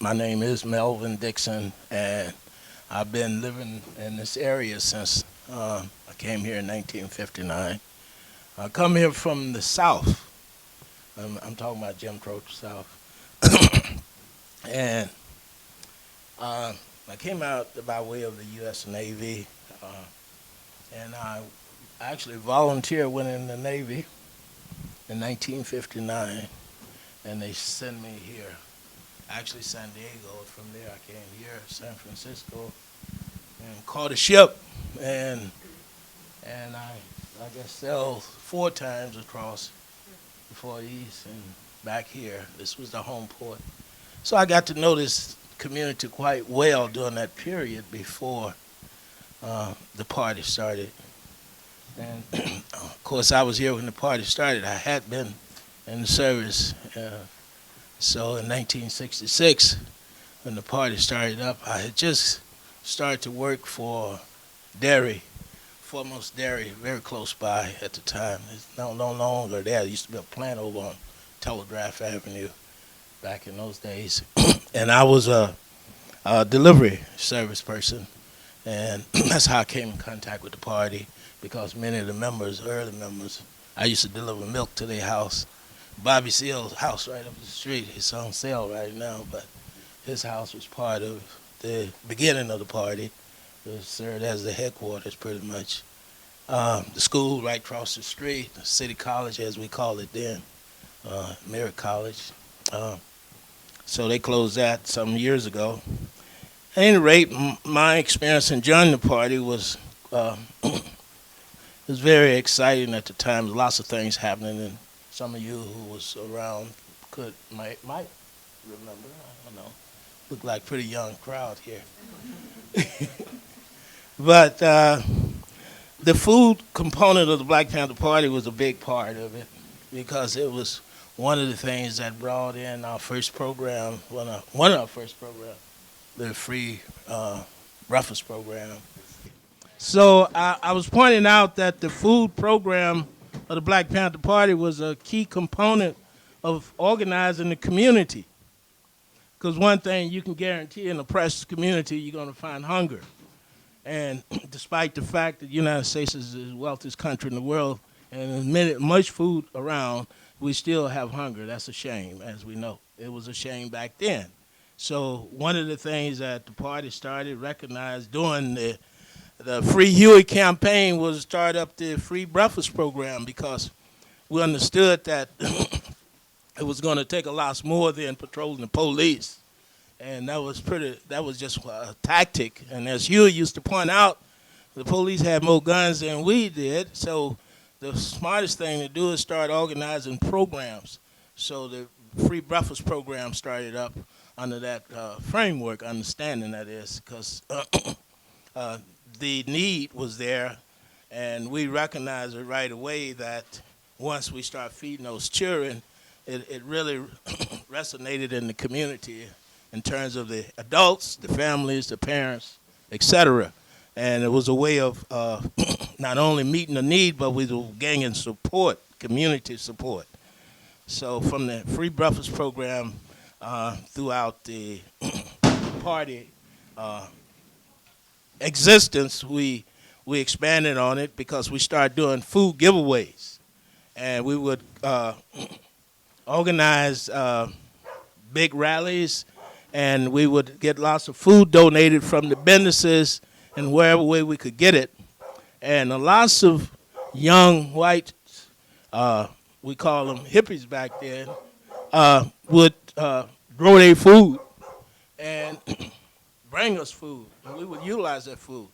My name is Melvin Dickson, and I've been living in this area since I came here in 1959. I come here from the South. I'm talking about Jim Crow South. And I came out by way of the U.S. Navy, and I actually volunteered went in the Navy in 1959, and they sent me here. Actually, San Diego. From there, I came here, San Francisco, and caught a ship, and I guess sailed 4 times across the Far East and back here. This was the home port. So I got to know this community quite well during that period before the party started. And of course, I was here when the party started. I had been in the service. So in 1966, when the party started up, I had just started to work for dairy, Foremost Dairy, very close by at the time. It's no longer there. There used to be a plant over on Telegraph Avenue back in those days. And I was a delivery service person, and that's how I came in contact with the party, because many of the members, early members, I used to deliver milk to their house. Bobby Seale's house right up the street. It's on sale right now, but his house was part of the beginning of the party. It served as the headquarters pretty much. The school right across the street, the City College as we called it then, Merritt College. So they closed that some years ago. At any rate, my experience in joining the party was was very exciting at the time. Lots of things happening, and some of you who was around might remember. I don't know. Look like a pretty young crowd here. But the food component of the Black Panther Party was a big part of it, because it was one of the things that brought in our first program, one of our first programs, the free breakfast program. So I was pointing out that the food program of the Black Panther Party was a key component of organizing the community. Because one thing you can guarantee in a oppressed community, you're going to find hunger. And despite the fact that the United States is the wealthiest country in the world, and there's much food around, we still have hunger. That's a shame, as we know. It was a shame back then. So one of the things that the party started, recognized during the Free Huey campaign, was to start up the free breakfast program, because we understood that it was going to take a lot more than patrolling the police. And that was just a tactic. And as Huey used to point out, the police had more guns than we did. So the smartest thing to do is start organizing programs. So the free breakfast program started up under that framework, understanding that is, because the need was there, and we recognized it right away that once we start feeding those children, it really resonated in the community in terms of the adults, the families, the parents, etc. And it was a way of not only meeting the need, but we were gaining support, community support. So from the free breakfast program throughout the party existence, we expanded on it, because we started doing food giveaways. And we would organize big rallies, and we would get lots of food donated from the businesses and wherever way we could get it. And lots of young whites, we call them hippies back then, would grow their food and bring us food, and we would utilize that food.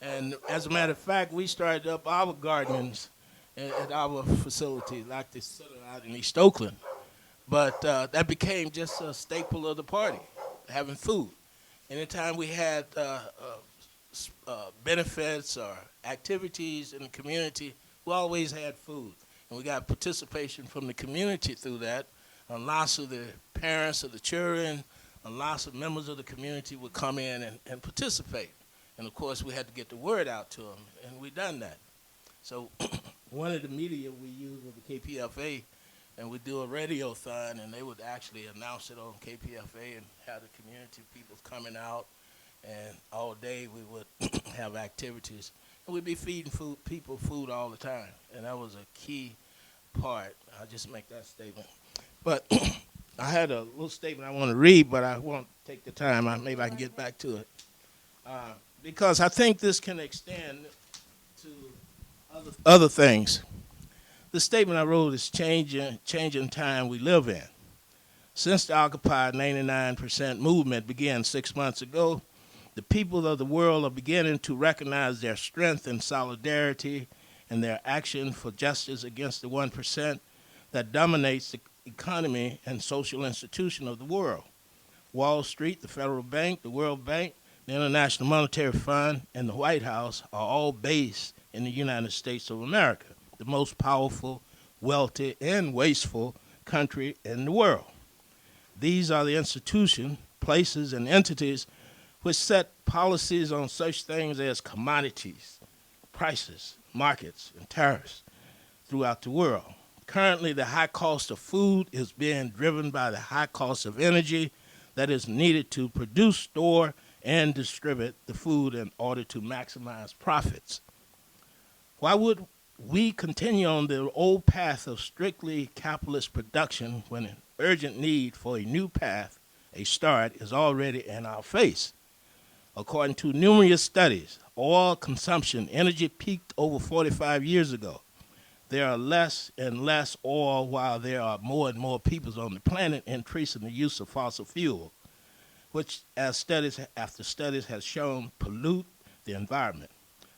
And as a matter of fact, we started up our gardens at our facility, like the center out in East Oakland. But that became just a staple of the party, having food. Anytime we had benefits or activities in the community, we always had food. And we got participation from the community through that. And lots of the parents of the children and lots of members of the community would come in and participate. And, of course, we had to get the word out to them, and we done that. So one of the media we used was the KPFA and we'd do a radiothon, and they would actually announce it on KPFA and have the community people coming out, and all day we would have activities. And we'd be feeding people food all the time, and that was a key part. I'll just make that statement. But I had a little statement I want to read, but I won't take the time. Maybe I can get back to it. Because I think this can extend to other things. The statement I wrote is changing time we live in. Since the Occupy 99% movement began 6 months ago, the people of the world are beginning to recognize their strength and solidarity and their action for justice against the 1% that dominates the economy and social institution of the world. Wall Street, the Federal Bank, the World Bank, the International Monetary Fund, and the White House are all based in the United States of America, the most powerful, wealthy, and wasteful country in the world. These are the institutions, places, and entities which set policies on such things as commodities, prices, markets, and tariffs throughout the world. Currently, the high cost of food is being driven by the high cost of energy that is needed to produce, store, and distribute the food in order to maximize profits. Why would we continue on the old path of strictly capitalist production when an urgent need for a new path, a start, is already in our face? According to numerous studies, oil consumption energy peaked over 45 years ago. There are less and less oil while there are more and more people on the planet increasing the use of fossil fuel, which, as studies after studies has shown, pollute the environment,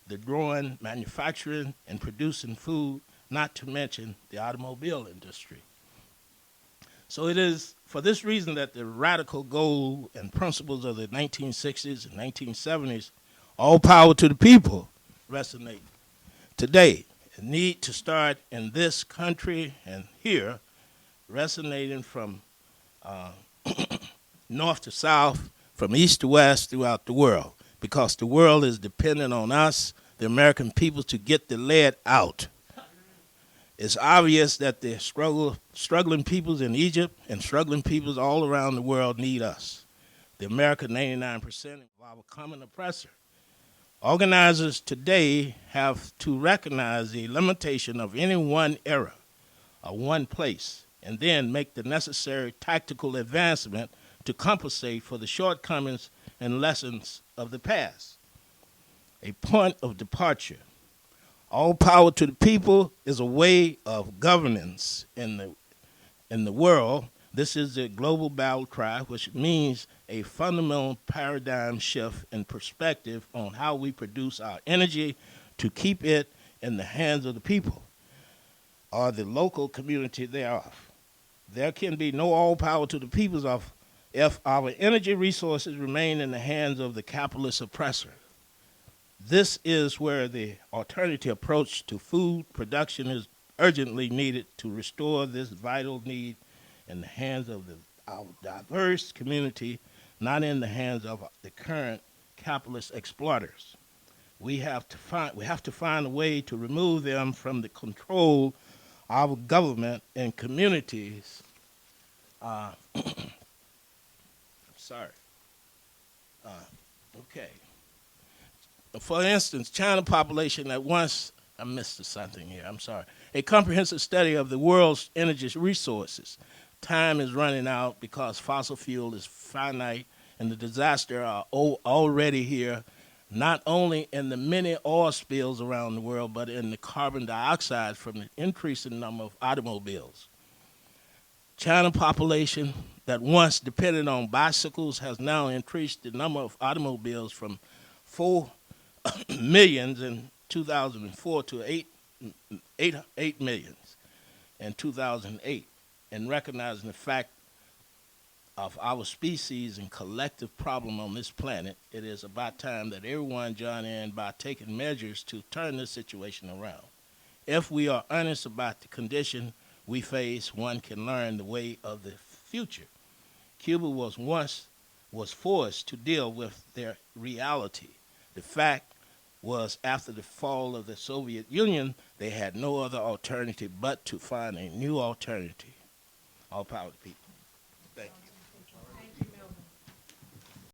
the growing, manufacturing, and producing food, not to mention the automobile industry. So it is for this reason that the radical goal and principles of the 1960s and 1970s, all power to the people, resonate today. The need to start in this country and here, resonating from north to south, from east to west throughout the world, because the world is dependent on us, the American people, to get the lead out. It's obvious that the struggling peoples in Egypt and struggling peoples all around the world need us, the American 99% of our common oppressor. Organizers today have to recognize the limitation of any one era or one place, and then make the necessary tactical advancement to compensate for the shortcomings and lessons of the past. A point of departure. All power to the people is a way of governance in the world. This is the global battle cry, which means a fundamental paradigm shift in perspective on how we produce our energy to keep it in the hands of the people or the local community thereof. There can be no all power to the peoples if our energy resources remain in the hands of the capitalist oppressor. This is where the alternative approach to food production is urgently needed to restore this vital need in the hands of our diverse community, not in the hands of the current capitalist exploiters. We have to find a way to remove them from the control of our government and communities. Sorry. Okay. For instance, China population at once, I missed something here, I'm sorry. A comprehensive study of the world's energy resources. Time is running out because fossil fuel is finite and the disaster are already here, not only in the many oil spills around the world, but in the carbon dioxide from the increasing number of automobiles. China population that once depended on bicycles has now increased the number of automobiles from 4 millions in 2004 to 8 millions in 2008. And recognizing the fact of our species and collective problem on this planet, it is about time that everyone join in by taking measures to turn this situation around. If we are honest about the condition we face, one can learn the way of the future. Cuba was forced to deal with their reality, the fact was after the fall of the Soviet Union, they had no other alternative but to find a new alternative. All power to people.